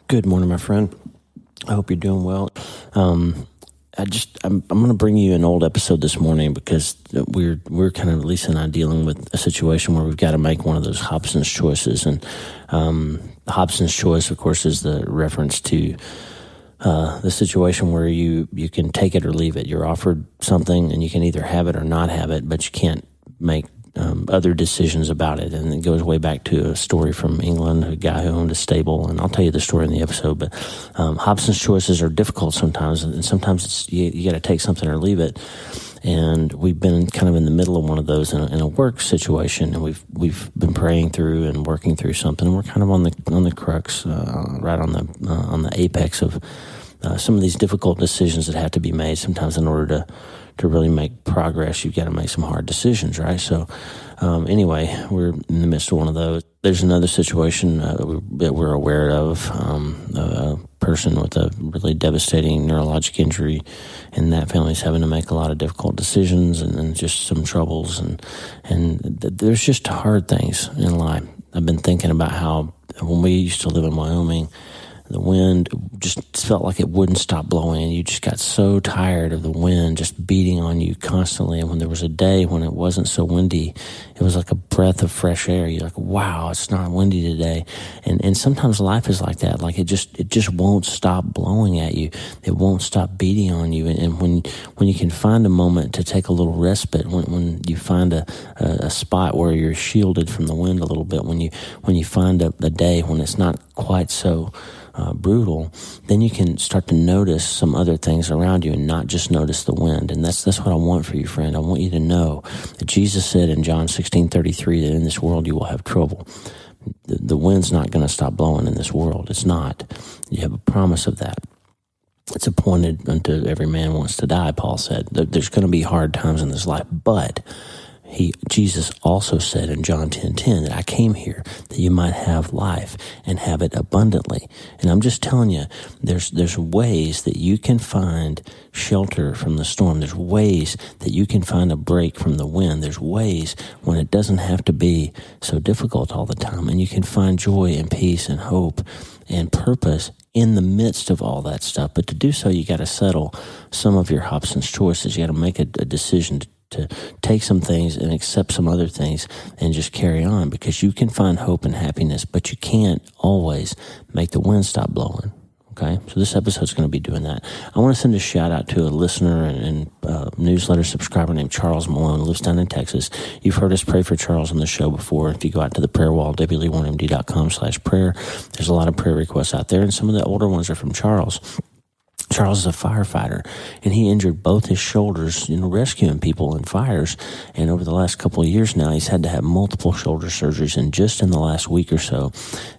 Good morning, my friend. I hope you're doing well. I'm going to bring you an old episode this morning because we're kind of, Lisa and I, dealing with a situation where we've got to make one of those Hobson's choices. And Hobson's choice, of course, is the reference to the situation where you can take it or leave it. You're offered something and you can either have it or not have it, but you can't make other decisions about it. And it goes way back to a story from England, a guy who owned a stable, and I'll tell you the story in the episode. But Hobson's choices are difficult sometimes, and sometimes it's you got to take something or leave it. And we've been kind of in the middle of one of those in a work situation, and we've been praying through and working through something. And we're kind of on the crux, right on the apex of some of these difficult decisions that have to be made. Sometimes in order to really make progress, you've got to make some hard decisions, right? So anyway, we're in the midst of one of those. There's another situation that we're aware of, a person with a really devastating neurologic injury, and that family's having to make a lot of difficult decisions and just some troubles, and there's just hard things in life. I've been thinking about how when we used to live in Wyoming, the wind just felt like it wouldn't stop blowing, and you just got so tired of the wind just beating on you constantly. And when there was a day when it wasn't so windy, it was like a breath of fresh air. You're like, wow, it's not windy today. And sometimes life is like that. Like it just won't stop blowing at you. It won't stop beating on you. And when you can find a moment to take a little respite, when you find a spot where you're shielded from the wind a little bit, when you find a day when it's not quite so brutal, then you can start to notice some other things around you and not just notice the wind. And that's what I want for you, friend. I want you to know that Jesus said in John 16:33 that in this world you will have trouble. The wind's not going to stop blowing in this world. It's not. You have a promise of that. It's appointed unto every man wants to die, Paul said. There's going to be hard times in this life, but Jesus also said in John 10:10 that I came here that you might have life and have it abundantly. And I'm just telling you, there's ways that you can find shelter from the storm. There's ways that you can find a break from the wind. There's ways when it doesn't have to be so difficult all the time, and you can find joy and peace and hope and purpose in the midst of all that stuff. But to do so, you got to settle some of your Hobson's choices. You got to make a decision to take some things and accept some other things and just carry on, because you can find hope and happiness, but you can't always make the wind stop blowing. Okay, so this episode's going to be doing that. I want to send a shout out to a listener and newsletter subscriber named Charles Malone, who lives down in Texas. You've heard us pray for Charles on the show before. If you go out to the prayer wall, wlee1md.com/prayer, there's a lot of prayer requests out there, and some of the older ones are from Charles. Charles is a firefighter, and he injured both his shoulders, rescuing people in fires. And over the last couple of years now, he's had to have multiple shoulder surgeries, and just in the last week or so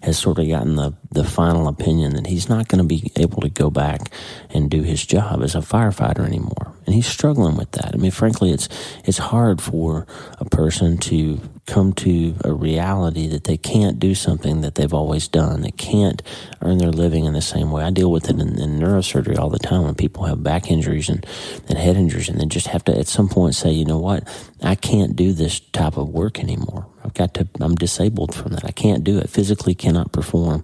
has sort of gotten the final opinion that he's not going to be able to go back and do his job as a firefighter anymore. And he's struggling with that. I mean, frankly, it's hard for a person to come to a reality that they can't do something that they've always done. They can't earn their living in the same way. I deal with it in neurosurgery all the time when people have back injuries and head injuries, and they just have to at some point say, you know what, I can't do this type of work anymore. I'm disabled from that. I can't do it. Physically cannot perform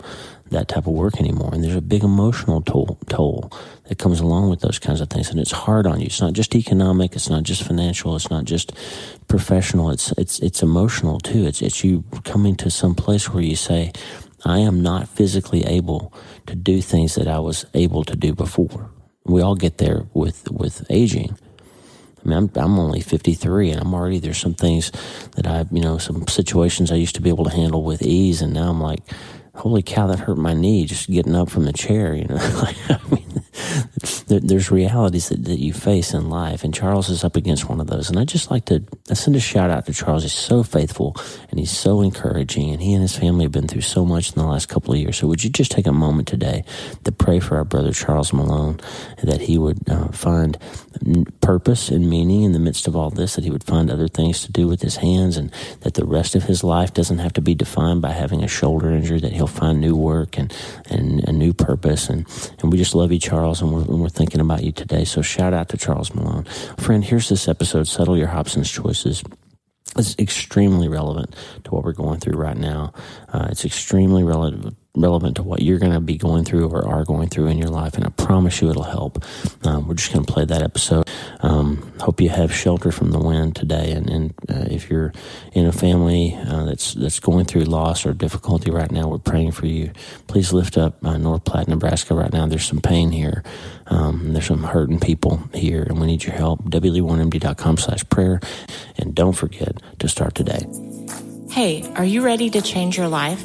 that type of work anymore. And there's a big emotional toll that comes along with those kinds of things. And it's hard on you. It's not just economic. It's not just financial. It's not just professional. It's emotional too. It's you coming to some place where you say, I am not physically able to do things that I was able to do before. We all get there with aging. I mean, I'm only 53, and there's some things that some situations I used to be able to handle with ease, and now I'm like, holy cow, that hurt my knee just getting up from the chair, there's realities that you face in life, and Charles is up against one of those. And I just like to send a shout out to Charles. He's so faithful, and he's so encouraging, and he and his family have been through so much in the last couple of years. So would you just take a moment today to pray for our brother Charles Malone, that he would find purpose and meaning in the midst of all this, that he would find other things to do with his hands, and that the rest of his life doesn't have to be defined by having a shoulder injury, that he'll find new work and a new purpose. And we just love you, Charles, and we're thinking about you today. So shout out to Charles Malone. Friend, here's this episode, Settle Your Hobson's Choices. It's extremely relevant to what we're going through right now. It's extremely relevant relevant to what you're going to be going through or are going through in your life, and I promise you it'll help. We're just going to play that episode. Hope you have shelter from the wind today, and if you're in a family that's going through loss or difficulty right now, we're praying for you. Please lift up North Platte, Nebraska right now. There's some pain here. There's some hurting people here, and we need your help. wleewarrenmd.com/prayer, and don't forget to start today. Hey, are you ready to change your life?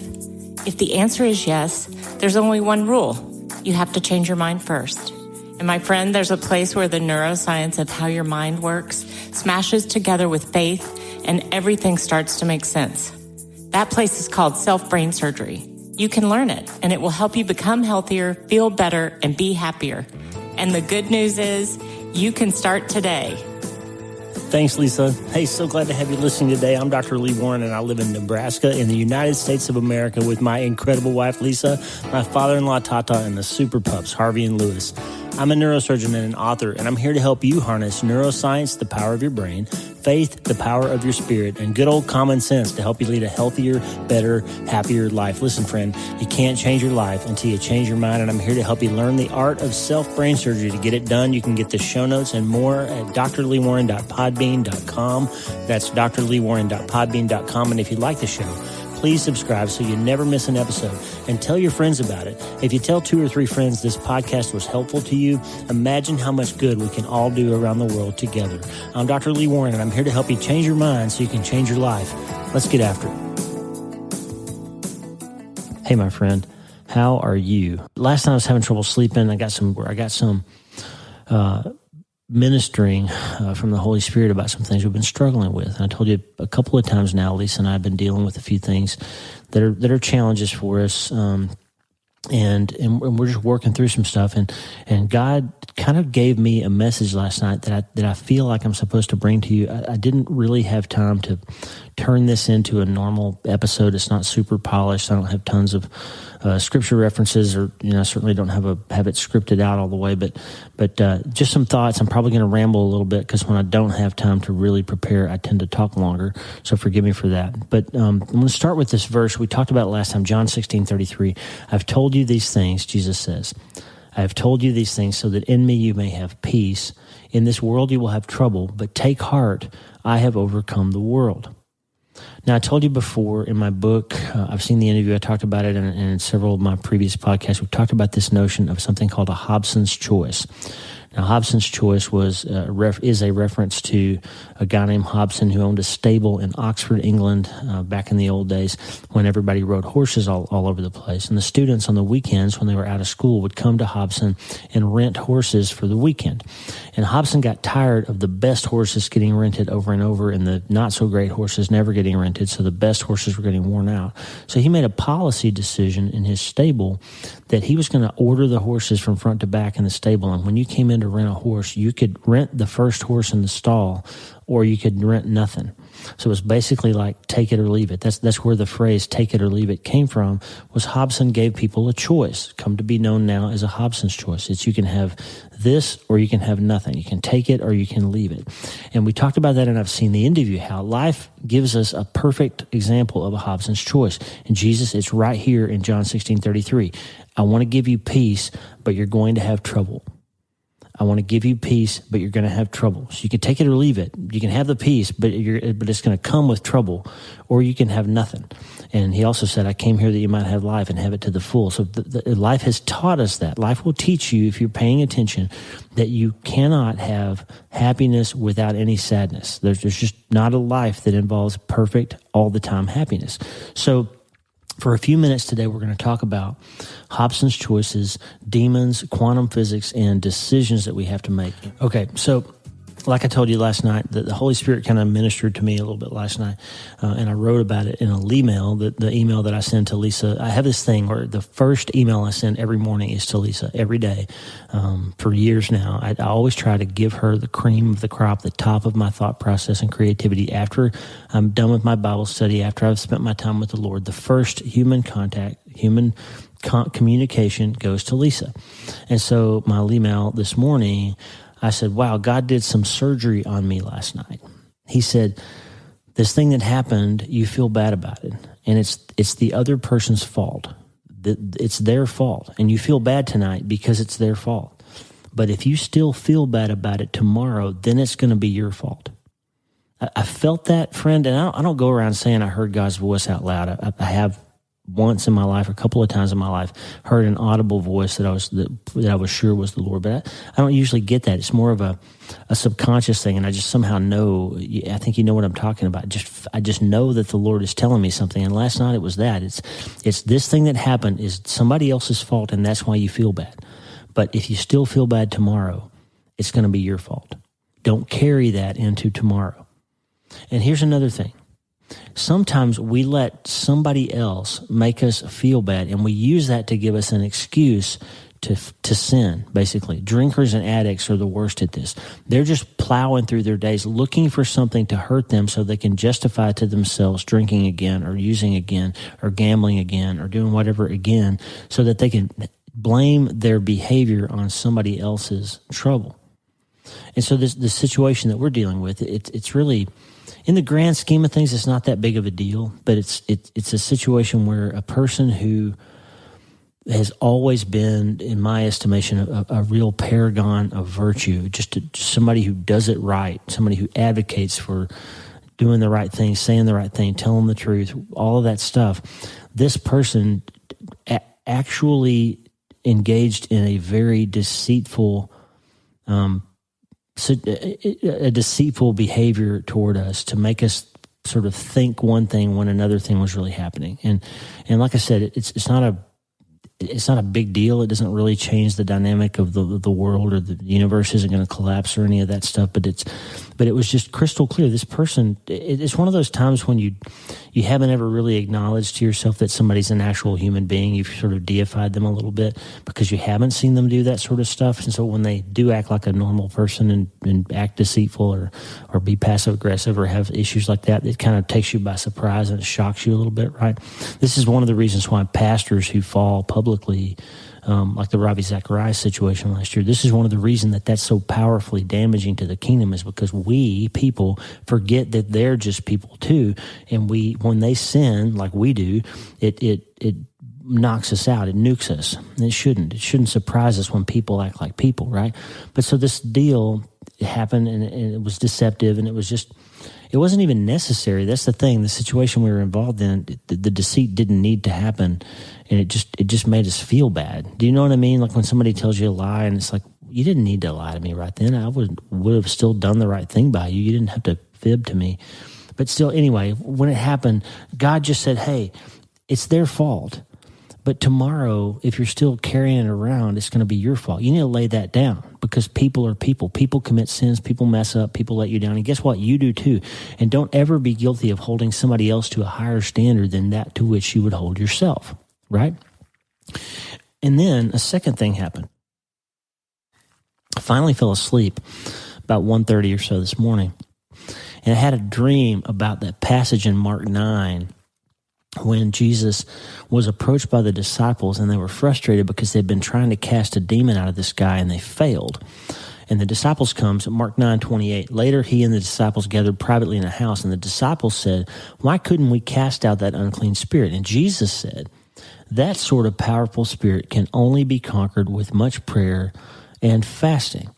If the answer is yes, there's only one rule. You have to change your mind first. And my friend, there's a place where the neuroscience of how your mind works smashes together with faith, and everything starts to make sense. That place is called self-brain surgery. You can learn it, and it will help you become healthier, feel better, and be happier. And the good news is, you can start today. Thanks, Lisa. Hey, so glad to have you listening today. I'm Dr. Lee Warren, and I live in Nebraska in the United States of America with my incredible wife, Lisa, my father-in-law, Tata, and the super pups, Harvey and Lewis. I'm a neurosurgeon and an author, and I'm here to help you harness neuroscience, the power of your brain, faith, the power of your spirit, and good old common sense to help you lead a healthier, better, happier life. Listen, friend, you can't change your life until you change your mind, and I'm here to help you learn the art of self-brain surgery. To get it done, you can get the show notes and more at drleewarren.podbean.com. That's drleewarren.podbean.com, and if you like the show, please subscribe so you never miss an episode, and tell your friends about it. If you tell 2 or 3 friends this podcast was helpful to you, imagine how much good we can all do around the world together. I'm Dr. Lee Warren, and I'm here to help you change your mind so you can change your life. Let's get after it. Hey, my friend, how are you? Last night I was having trouble sleeping. I got some ministering from the Holy Spirit about some things we've been struggling with. And I told you a couple of times now, Lisa and I have been dealing with a few things that are challenges for us, and we're just working through some stuff. And God kind of gave me a message last night that I feel like I'm supposed to bring to you. I didn't really have time to turn this into a normal episode. It's not super polished. I don't have tons of scripture references, or I certainly don't have it scripted out all the way. But just some thoughts. I'm probably going to ramble a little bit because when I don't have time to really prepare, I tend to talk longer. So forgive me for that. But I'm going to start with this verse we talked about last time, John 16:33. I've told you these things, Jesus says. I have told you these things so that in me you may have peace. In this world you will have trouble, but take heart. I have overcome the world. Now, I told you before in my book, I've seen the interview, I talked about it in several of my previous podcasts. We've talked about this notion of something called a Hobson's choice. Now, Hobson's choice is a reference to a guy named Hobson who owned a stable in Oxford, England, back in the old days when everybody rode horses all over the place. And the students on the weekends when they were out of school would come to Hobson and rent horses for the weekend. And Hobson got tired of the best horses getting rented over and over and the not-so-great horses never getting rented, so the best horses were getting worn out. So he made a policy decision in his stable that he was going to order the horses from front to back in the stable. And when you came in to rent a horse, you could rent the first horse in the stall, or you could rent nothing. So it was basically like take it or leave it. That's where the phrase take it or leave it came from, was Hobson gave people a choice, come to be known now as a Hobson's choice. It's you can have this or you can have nothing. You can take it or you can leave it. And we talked about that, and I've seen the interview, how life gives us a perfect example of a Hobson's choice. And Jesus, it's right here in John 16:33. I want to give you peace, but you're going to have trouble. I want to give you peace, but you're going to have trouble. So you can take it or leave it. You can have the peace, but it's going to come with trouble, or you can have nothing. And he also said, I came here that you might have life and have it to the full. So life has taught us that. Life will teach you, if you're paying attention, that you cannot have happiness without any sadness. There's just not a life that involves perfect, all the time happiness. So for a few minutes today, we're going to talk about Hobson's choices, demons, quantum physics, and decisions that we have to make. Okay, so like I told you last night, the Holy Spirit kind of ministered to me a little bit last night, and I wrote about it in a email, the email that I send to Lisa. I have this thing where the first email I send every morning is to Lisa, every day. For years now, I always try to give her the cream of the crop, the top of my thought process and creativity. After I'm done with my Bible study, after I've spent my time with the Lord, the first human contact, communication goes to Lisa. And so my email this morning, I said, wow, God did some surgery on me last night. He said, this thing that happened, you feel bad about it. And it's the other person's fault. It's their fault. And you feel bad tonight because it's their fault. But if you still feel bad about it tomorrow, then it's going to be your fault. I felt that, friend, and I don't go around saying I heard God's voice out loud. I have once in my life, a couple of times in my life, heard an audible voice that I was sure was the Lord. But I don't usually get that. It's more of a subconscious thing, and I just somehow know. I think you know what I'm talking about. I just know that the Lord is telling me something. And last night it was that. It's this thing that happened is somebody else's fault, and that's why you feel bad. But if you still feel bad tomorrow, it's going to be your fault. Don't carry that into tomorrow. And here's another thing. Sometimes we let somebody else make us feel bad, and we use that to give us an excuse to sin, basically. Drinkers and addicts are the worst at this. They're just plowing through their days looking for something to hurt them so they can justify to themselves drinking again or using again or gambling again or doing whatever again so that they can blame their behavior on somebody else's trouble. And so the situation that we're dealing with, it's really... in the grand scheme of things, it's not that big of a deal, but it's a situation where a person who has always been, in my estimation, a real paragon of virtue, just somebody who does it right, somebody who advocates for doing the right thing, saying the right thing, telling the truth, all of that stuff. This person actually engaged in a very deceitful a deceitful behavior toward us to make us sort of think one thing when another thing was really happening. And like I said, it's not a big deal. It doesn't really change the dynamic of the world, or the universe isn't going to collapse or any of that stuff. But it was just crystal clear. This person, it's one of those times when you haven't ever really acknowledged to yourself that somebody's an actual human being. You've sort of deified them a little bit because you haven't seen them do that sort of stuff. And so when they do act like a normal person and act deceitful or be passive aggressive or have issues like that, it kind of takes you by surprise and it shocks you a little bit, right? This is one of the reasons why pastors who fall publicly, like the Ravi Zacharias situation last year, this is one of the reasons that's so powerfully damaging to the kingdom, is because we people forget that they're just people too, and when they sin like we do, it knocks us out, it nukes us. And it shouldn't surprise us when people act like people, right? But so this deal happened, and it was deceptive, and it wasn't even necessary. That's the thing. The situation we were involved in, the deceit didn't need to happen, and it just made us feel bad. Do you know what I mean? Like when somebody tells you a lie, and it's like, you didn't need to lie to me right then. I would have still done the right thing by you. You didn't have to fib to me. But still, anyway, when it happened, God just said, hey, it's their fault. But tomorrow, if you're still carrying it around, it's going to be your fault. You need to lay that down, because people are people. People commit sins. People mess up. People let you down. And guess what? You do too. And don't ever be guilty of holding somebody else to a higher standard than that to which you would hold yourself, right? And then a second thing happened. I finally fell asleep about 1:30 or so this morning. And I had a dream about that passage in Mark 9 when Jesus was approached by the disciples, and they were frustrated because they'd been trying to cast a demon out of this guy and they failed. And the disciples comes, Mark 9:28. Later, he and the disciples gathered privately in a house, and the disciples said, why couldn't we cast out that unclean spirit? And Jesus said, that sort of powerful spirit can only be conquered with much prayer and fasting.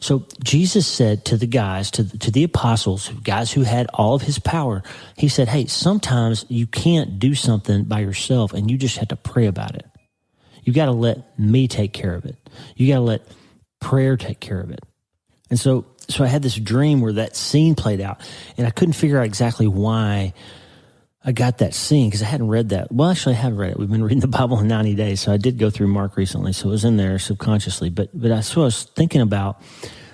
So Jesus said to the guys, to the apostles, guys who had all of his power, he said, hey, sometimes you can't do something by yourself, and you just have to pray about it. You got to let me take care of it. You got to let prayer take care of it. And so I had this dream where that scene played out, and I couldn't figure out exactly why I got that scene, because I hadn't read that. Well, actually, I have read it. We've been reading the Bible in 90 days, so I did go through Mark recently, so it was in there subconsciously. But I was thinking about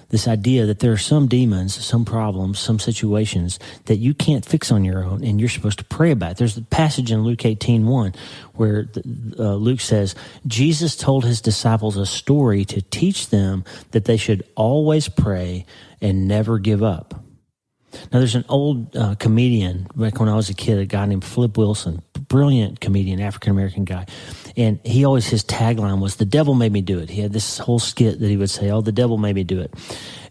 this idea that there are some demons, some problems, some situations that you can't fix on your own, and you're supposed to pray about it. There's a passage in Luke 18:1 where Luke says, Jesus told his disciples a story to teach them that they should always pray and never give up. Now, there's an old comedian, back when I was a kid, a guy named Flip Wilson, brilliant comedian, African-American guy. And his tagline was, the devil made me do it. He had this whole skit that he would say, oh, the devil made me do it.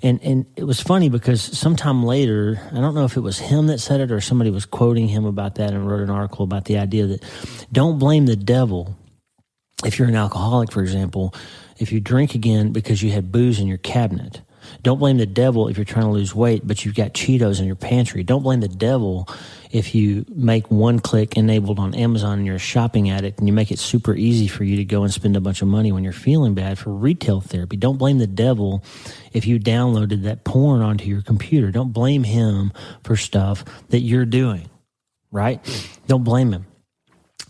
And it was funny because sometime later, I don't know if it was him that said it or somebody was quoting him about that and wrote an article about the idea that don't blame the devil if you're an alcoholic, for example, if you drink again because you had booze in your cabinet. Don't blame the devil if you're trying to lose weight, but you've got Cheetos in your pantry. Don't blame the devil if you make one-click enabled on Amazon and you're a shopping addict and you make it super easy for you to go and spend a bunch of money when you're feeling bad for retail therapy. Don't blame the devil if you downloaded that porn onto your computer. Don't blame him for stuff that you're doing, right? Don't blame him.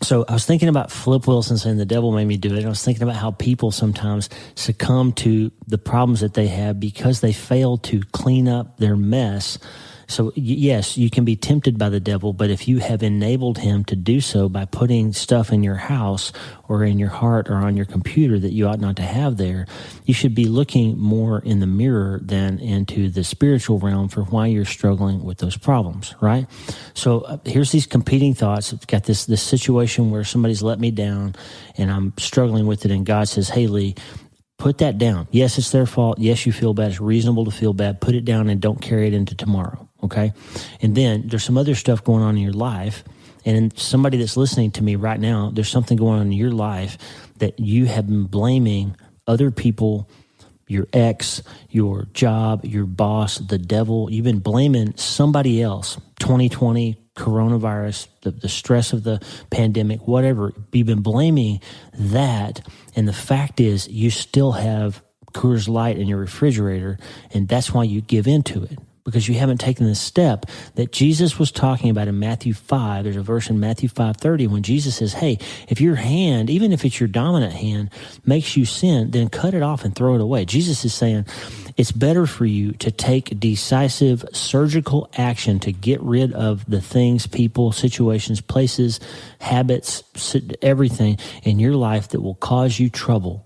So I was thinking about Flip Wilson saying the devil made me do it. And I was thinking about how people sometimes succumb to the problems that they have because they fail to clean up their mess. So yes, you can be tempted by the devil, but if you have enabled him to do so by putting stuff in your house or in your heart or on your computer that you ought not to have there, you should be looking more in the mirror than into the spiritual realm for why you're struggling with those problems, right? So here's these competing thoughts. It's got this situation where somebody's let me down and I'm struggling with it, and God says, hey, Lee, put that down. Yes, it's their fault. Yes, you feel bad. It's reasonable to feel bad. Put it down and don't carry it into tomorrow, okay? And then there's some other stuff going on in your life, and somebody that's listening to me right now, there's something going on in your life that you have been blaming other people, your ex, your job, your boss, the devil. You've been blaming somebody else, 2020, coronavirus, the stress of the pandemic, whatever. You've been blaming that, and the fact is you still have Coors Light in your refrigerator, and that's why you give into it, because you haven't taken the step that Jesus was talking about in Matthew 5. There's a verse in Matthew 5:30 when Jesus says, hey, if your hand, even if it's your dominant hand, makes you sin, then cut it off and throw it away. Jesus is saying it's better for you to take decisive surgical action to get rid of the things, people, situations, places, habits, everything in your life that will cause you trouble.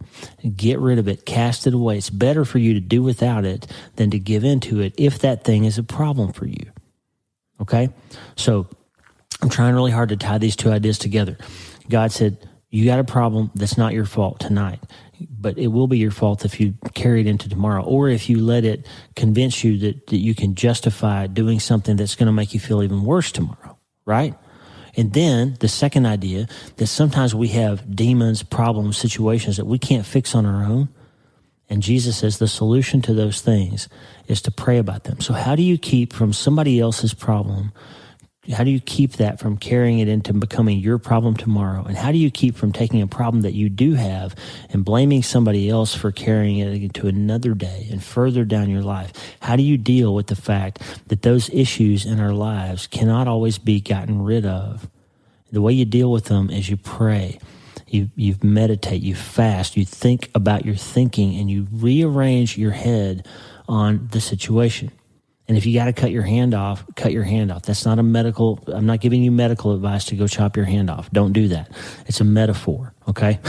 Get rid of it, cast it away. It's better for you to do without it than to give into it if that thing is a problem for you. Okay? So I'm trying really hard to tie these two ideas together. God said, you got a problem that's not your fault tonight, but it will be your fault if you carry it into tomorrow, or if you let it convince you that you can justify doing something that's going to make you feel even worse tomorrow, right? And then the second idea, that sometimes we have demons, problems, situations that we can't fix on our own. And Jesus says the solution to those things is to pray about them. So how do you keep from somebody else's problem? How do you keep that from carrying it into becoming your problem tomorrow? And how do you keep from taking a problem that you do have and blaming somebody else for carrying it into another day and further down your life? How do you deal with the fact that those issues in our lives cannot always be gotten rid of? The way you deal with them is you pray. You meditate, you fast, you think about your thinking, and you rearrange your head on the situation. And if you got to cut your hand off, cut your hand off. That's not I'm not giving you medical advice to go chop your hand off. Don't do that. It's a metaphor, okay?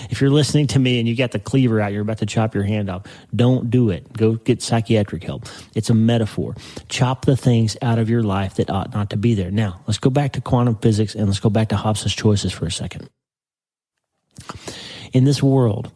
If you're listening to me and you got the cleaver out, you're about to chop your hand off, don't do it. Go get psychiatric help. It's a metaphor. Chop the things out of your life that ought not to be there. Now, let's go back to quantum physics and let's go back to Hobson's choices for a second. In this world,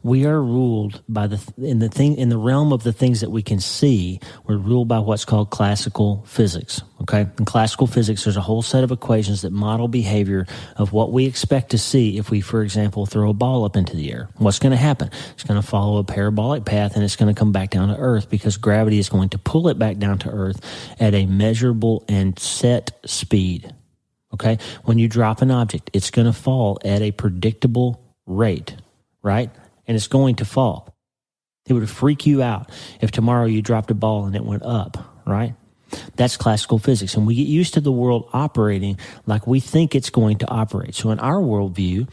we are ruled by in the realm of the things that we can see. We're ruled by what's called classical physics. Okay, in classical physics, there's a whole set of equations that model behavior of what we expect to see if we, for example, throw a ball up into the air. What's going to happen? It's going to follow a parabolic path, and it's going to come back down to Earth because gravity is going to pull it back down to Earth at a measurable and set speed. Okay, when you drop an object, it's going to fall at a predictable rate, right? And it's going to fall. It would freak you out if tomorrow you dropped a ball and it went up, right? That's classical physics. And we get used to the world operating like we think it's going to operate. So in our worldview,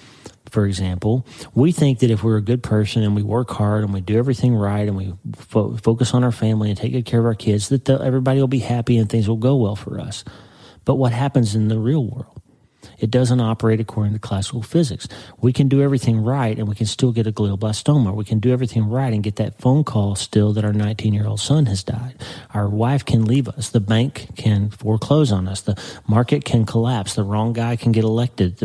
for example, we think that if we're a good person and we work hard and we do everything right and we focus on our family and take good care of our kids, that everybody will be happy and things will go well for us. But what happens in the real world? It doesn't operate according to classical physics. We can do everything right and we can still get a glioblastoma. We can do everything right and get that phone call still that our 19-year-old son has died. Our wife can leave us. The bank can foreclose on us. The market can collapse. The wrong guy can get elected.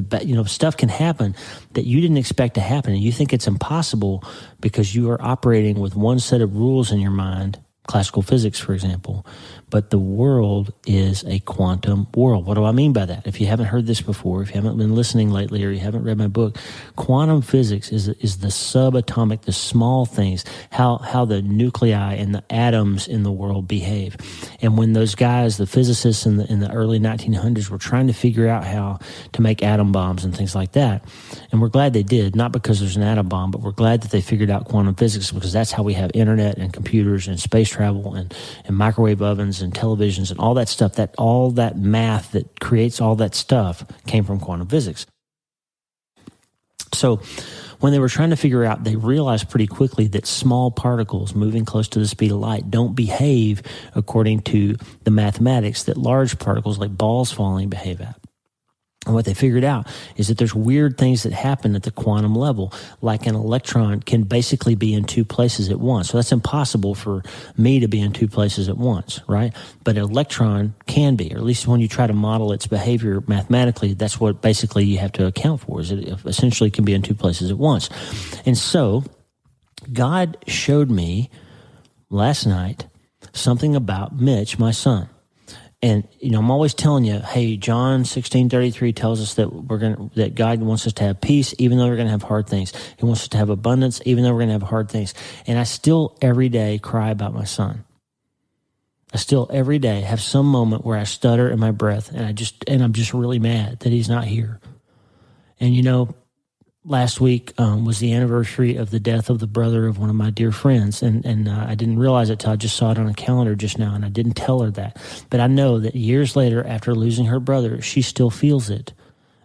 Stuff can happen that you didn't expect to happen, and you think it's impossible because you are operating with one set of rules in your mind classical physics, for example. But the world is a quantum world. What do I mean by that? If you haven't heard this before, if you haven't been listening lately, or you haven't read my book, quantum physics is the subatomic, the small things, how the nuclei and the atoms in the world behave. And when those guys, the physicists in the early 1900s, were trying to figure out how to make atom bombs and things like that, and we're glad they did, not because there's an atom bomb, but we're glad that they figured out quantum physics, because that's how we have internet and computers and space travel and microwave ovens and televisions and all that stuff. That all that math that creates all that stuff came from quantum physics. So when they were trying to figure out, they realized pretty quickly that small particles moving close to the speed of light don't behave according to the mathematics that large particles like balls falling behave at. And what they figured out is that there's weird things that happen at the quantum level, like an electron can basically be in two places at once. So that's impossible for me to be in two places at once, right? But an electron can be, or at least when you try to model its behavior mathematically, that's what basically you have to account for, is it essentially can be in two places at once. And so God showed me last night something about Mitch, my son. And, I'm always telling you, hey, John 16:33 tells us that God wants us to have peace, even though we're going to have hard things. He wants us to have abundance, even though we're going to have hard things. And I still every day cry about my son. I still every day have some moment where I stutter in my breath, and I'm just really mad that he's not here. And last week was the anniversary of the death of the brother of one of my dear friends, and I didn't realize it till I just saw it on a calendar just now, and I didn't tell her that. But I know that years later, after losing her brother, she still feels it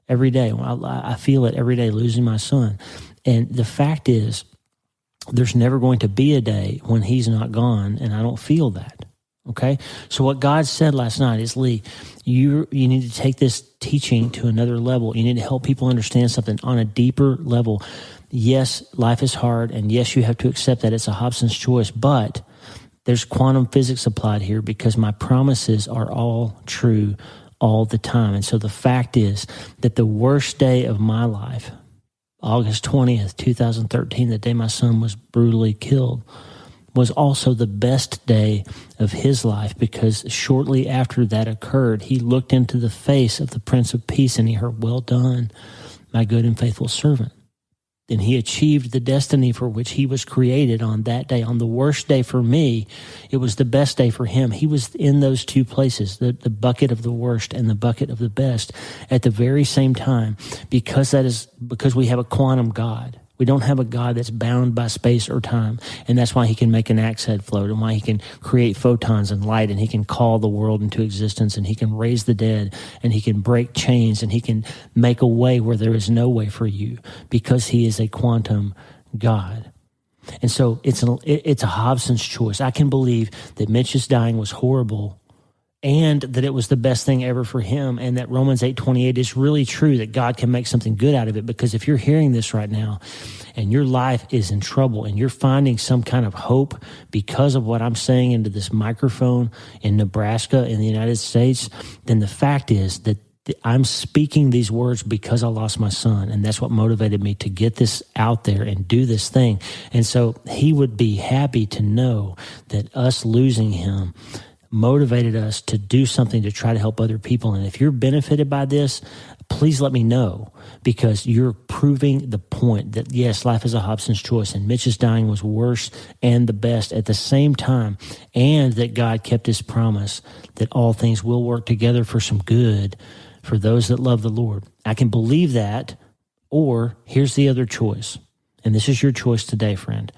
every day. I feel it every day, losing my son. And the fact is, there's never going to be a day when he's not gone, and I don't feel that. Okay? So what God said last night is, Lee, you need to take this teaching to another level. You need to help people understand something on a deeper level. Yes, life is hard, and yes, you have to accept that it's a Hobson's choice, but there's quantum physics applied here, because my promises are all true all the time. And so the fact is that the worst day of my life, August 20th, 2013, the day my son was brutally killed, was also the best day of his life, because shortly after that occurred, he looked into the face of the Prince of Peace and he heard, "Well done, my good and faithful servant." And he achieved the destiny for which he was created on that day. On the worst day for me, it was the best day for him. He was in those two places, the bucket of the worst and the bucket of the best, at the very same time, because we have a quantum God. We don't have a God that's bound by space or time, and that's why he can make an axe head float, and why he can create photons and light, and he can call the world into existence, and he can raise the dead, and he can break chains, and he can make a way where there is no way for you, because he is a quantum God. And so it's a Hobson's choice. I can believe that Mitch's dying was horrible, and that it was the best thing ever for him, and that Romans 8:28 is really true, that God can make something good out of it. Because if you're hearing this right now and your life is in trouble and you're finding some kind of hope because of what I'm saying into this microphone in Nebraska in the United States, then the fact is that I'm speaking these words because I lost my son, and that's what motivated me to get this out there and do this thing. And so he would be happy to know that us losing him motivated us to do something to try to help other people. And if you're benefited by this, please let me know, because you're proving the point that, yes, life is a Hobson's choice, and Mitch's dying was worse and the best at the same time, and that God kept his promise that all things will work together for some good for those that love the Lord. I can believe that, or here's the other choice, and this is your choice today, friend.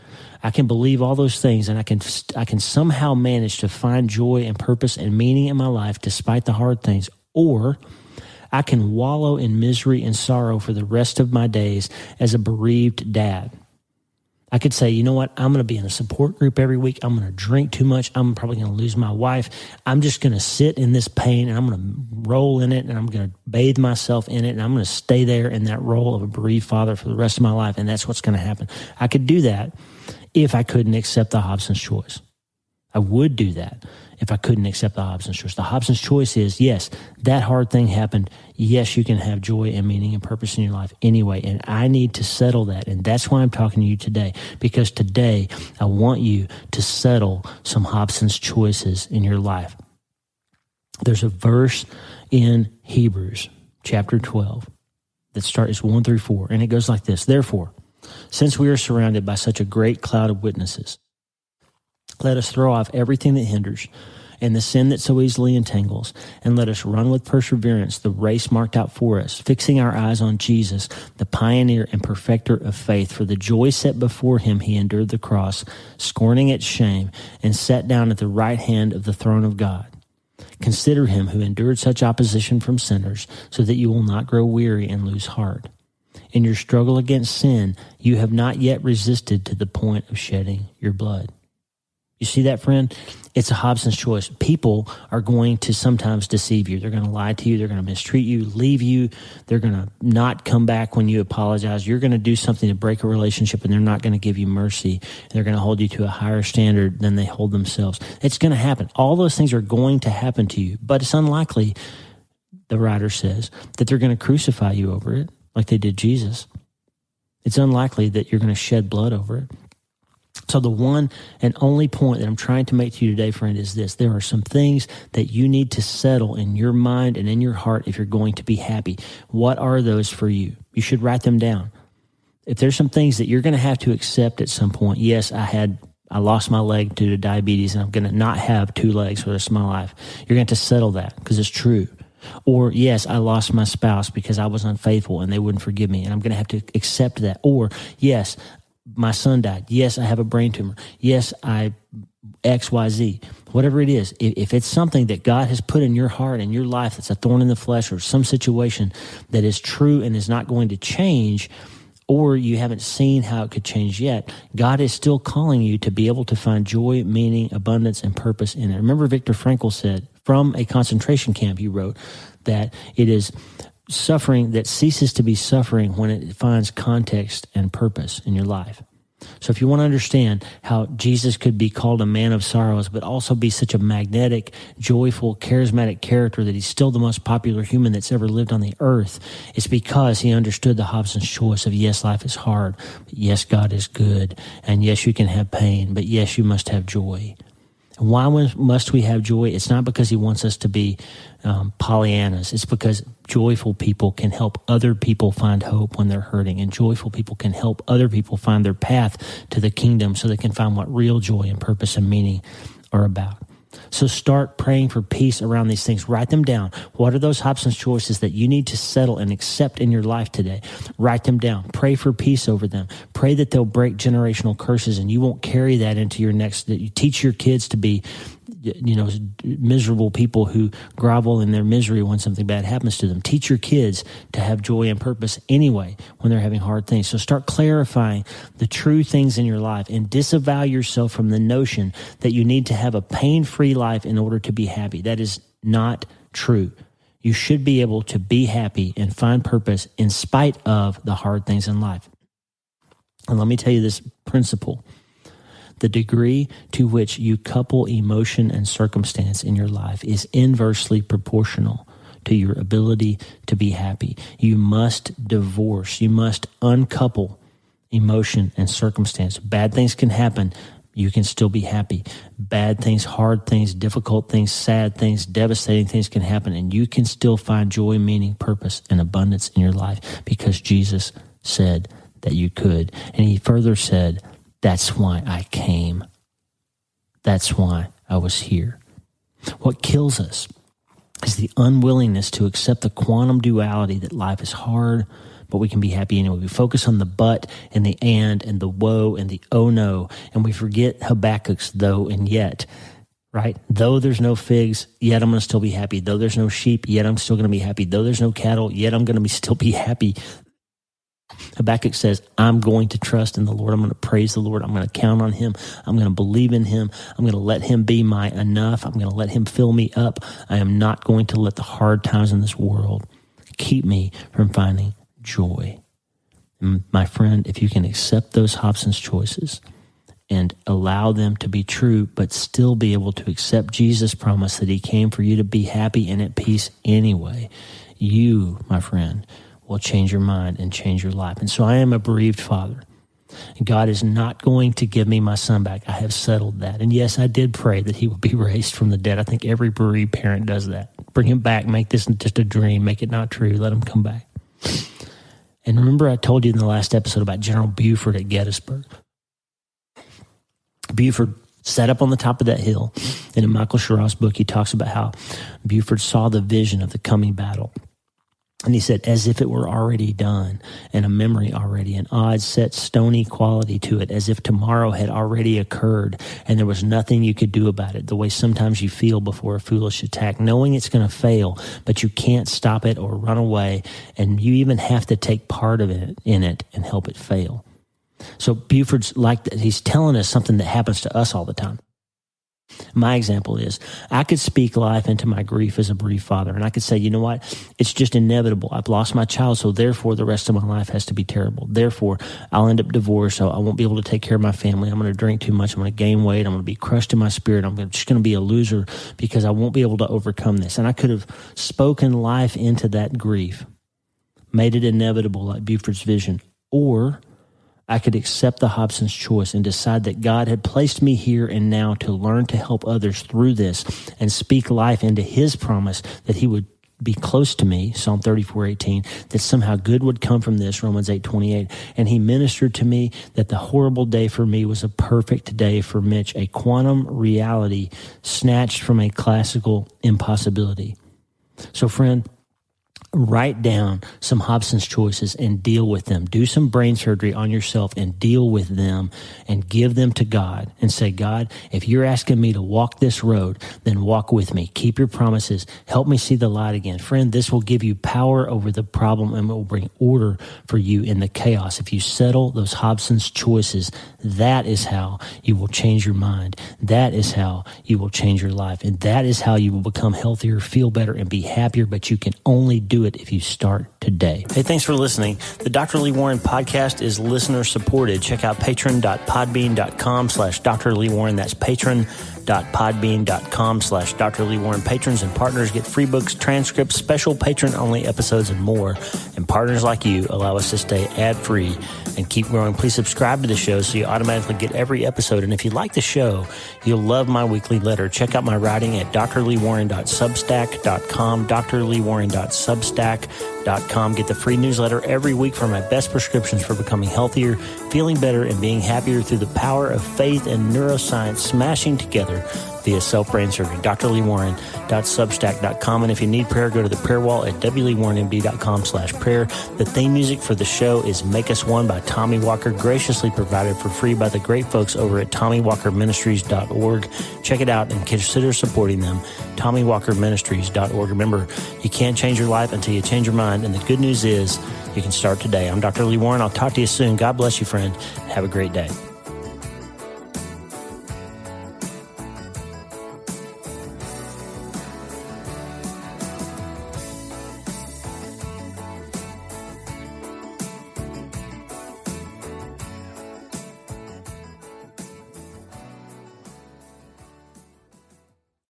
I can believe all those things, and I can somehow manage to find joy and purpose and meaning in my life despite the hard things. Or I can wallow in misery and sorrow for the rest of my days as a bereaved dad. I could say, you know what, I'm going to be in a support group every week. I'm going to drink too much. I'm probably going to lose my wife. I'm just going to sit in this pain, and I'm going to roll in it, and I'm going to bathe myself in it, and I'm going to stay there in that role of a bereaved father for the rest of my life, and that's what's going to happen. I could do that if I couldn't accept the Hobson's choice. I would do that if I couldn't accept the Hobson's choice. The Hobson's choice is, yes, that hard thing happened. Yes, you can have joy and meaning and purpose in your life anyway, and I need to settle that, and that's why I'm talking to you today, because today I want you to settle some Hobson's choices in your life. There's a verse in Hebrews chapter 12 that starts 1-4, and it goes like this: Therefore, since we are surrounded by such a great cloud of witnesses, let us throw off everything that hinders and the sin that so easily entangles, and let us run with perseverance the race marked out for us, fixing our eyes on Jesus, the pioneer and perfecter of faith. For the joy set before him, he endured the cross, scorning its shame, and sat down at the right hand of the throne of God. Consider him who endured such opposition from sinners, so that you will not grow weary and lose heart. In your struggle against sin, you have not yet resisted to the point of shedding your blood. You see that, friend? It's a Hobson's choice. People are going to sometimes deceive you. They're going to lie to you. They're going to mistreat you, leave you. They're going to not come back when you apologize. You're going to do something to break a relationship, and they're not going to give you mercy. They're going to hold you to a higher standard than they hold themselves. It's going to happen. All those things are going to happen to you, but it's unlikely, the writer says, that they're going to crucify you over it like they did Jesus. It's unlikely that you're going to shed blood over it. So the one and only point that I'm trying to make to you today, friend, is this: there are some things that you need to settle in your mind and in your heart if you're going to be happy. What are those for you? You should write them down. If there's some things that you're going to have to accept at some point, yes, I lost my leg due to diabetes, and I'm going to not have 2 legs for the rest of my life. You're going to have to settle that because it's true. Or, yes, I lost my spouse because I was unfaithful and they wouldn't forgive me, and I'm going to have to accept that. Or, yes, my son died. Yes, I have a brain tumor. Yes, I XYZ. Whatever it is, if it's something that God has put in your heart and your life that's a thorn in the flesh, or some situation that is true and is not going to change, or you haven't seen how it could change yet, God is still calling you to be able to find joy, meaning, abundance, and purpose in it. Remember, Viktor Frankl said from a concentration camp, he wrote that it is suffering that ceases to be suffering when it finds context and purpose in your life. So if you want to understand how Jesus could be called a man of sorrows, but also be such a magnetic, joyful, charismatic character that he's still the most popular human that's ever lived on the earth, it's because he understood the Hobson's choice of, yes, life is hard, but yes, God is good, and yes, you can have pain, but yes, you must have joy. And why must we have joy? It's not because he wants us to be Pollyannas. It's because joyful people can help other people find hope when they're hurting, and joyful people can help other people find their path to the kingdom so they can find what real joy and purpose and meaning are about. So start praying for peace around these things. Write them down. What are those Hobson's choices that you need to settle and accept in your life today? Write them down. Pray for peace over them. Pray that they'll break generational curses and you won't carry that into your next, that you teach your kids to be, miserable people who grovel in their misery when something bad happens to them. Teach your kids to have joy and purpose anyway when they're having hard things. So start clarifying the true things in your life and disavow yourself from the notion that you need to have a pain-free life in order to be happy. That is not true. You should be able to be happy and find purpose in spite of the hard things in life. And let me tell you this principle. The degree to which you couple emotion and circumstance in your life is inversely proportional to your ability to be happy. You must you must uncouple emotion and circumstance. Bad things can happen. You can still be happy. Bad things, hard things, difficult things, sad things, devastating things can happen, and you can still find joy, meaning, purpose, and abundance in your life because Jesus said that you could. And he further said, that's why I came. That's why I was here. What kills us is the unwillingness to accept the quantum duality that life is hard, but we can be happy anyway. We focus on the but and the and the woe and the oh no, and we forget Habakkuk's though and yet, right? Though there's no figs, yet I'm going to still be happy. Though there's no sheep, yet I'm still going to be happy. Though there's no cattle, yet I'm going to still be happy. Habakkuk says, I'm going to trust in the Lord. I'm going to praise the Lord. I'm going to count on him. I'm going to believe in him. I'm going to let him be my enough. I'm going to let him fill me up. I am not going to let the hard times in this world keep me from finding joy. And my friend, if you can accept those Hobson's choices and allow them to be true, but still be able to accept Jesus' promise that he came for you to be happy and at peace anyway, you, my friend, will change your mind and change your life. And so I am a bereaved father. God is not going to give me my son back. I have settled that. And yes, I did pray that he would be raised from the dead. I think every bereaved parent does that. Bring him back. Make this just a dream. Make it not true. Let him come back. And remember, I told you in the last episode about General Buford at Gettysburg. Buford sat up on the top of that hill. And in Michael Schirra's book, he talks about how Buford saw the vision of the coming battle. And he said, as if it were already done and a memory already, an odd, set, stony quality to it, as if tomorrow had already occurred and there was nothing you could do about it, the way sometimes you feel before a foolish attack, knowing it's going to fail, but you can't stop it or run away, and you even have to take part of it in it and help it fail. So Buford's like that. He's telling us something that happens to us all the time. My example is, I could speak life into my grief as a bereaved father, and I could say, you know what, it's just inevitable. I've lost my child, so therefore the rest of my life has to be terrible. Therefore, I'll end up divorced, so I won't be able to take care of my family. I'm going to drink too much. I'm going to gain weight. I'm going to be crushed in my spirit. I'm just going to be a loser because I won't be able to overcome this. And I could have spoken life into that grief, made it inevitable like Buford's vision, or I could accept the Hobson's choice and decide that God had placed me here and now to learn to help others through this and speak life into his promise that he would be close to me, Psalm 34:18, that somehow good would come from this, Romans 8:28. And he ministered to me that the horrible day for me was a perfect day for Mitch, a quantum reality snatched from a classical impossibility. So friend, write down some Hobson's choices and deal with them. Do some brain surgery on yourself and deal with them and give them to God and say, God, if you're asking me to walk this road, then walk with me. Keep your promises. Help me see the light again. Friend, this will give you power over the problem and it will bring order for you in the chaos. If you settle those Hobson's choices, that is how you will change your mind. That is how you will change your life. And that is how you will become healthier, feel better, and be happier. But you can only do it if you start today. Hey, thanks for listening. The Dr. Lee Warren podcast is listener supported. Check out patron.podbean.com/Dr. Lee Warren. That's patron.podbean.com/Dr. Lee Warren. Patrons and partners get free books, transcripts, special patron-only episodes, and more. And partners like you allow us to stay ad-free and keep growing. Please subscribe to the show so you automatically get every episode. And if you like the show, you'll love my weekly letter. Check out my writing at drleewarren.substack.com, drleewarren.substack.com. Get the free newsletter every week for my best prescriptions for becoming healthier, feeling better, and being happier through the power of faith and neuroscience smashing together via self-brain surgery. drleewarren.substack.com. And if you need prayer, go to the prayer wall at wleewarrenmd.com/prayer. The theme music for the show is Make Us One by Tommy Walker, graciously provided for free by the great folks over at TommyWalkerMinistries.org. Check it out and consider supporting them. TommyWalkerMinistries.org. Remember, you can't change your life until you change your mind. And the good news is you can start today. I'm Dr. Lee Warren. I'll talk to you soon. God bless you, friend. Have a great day.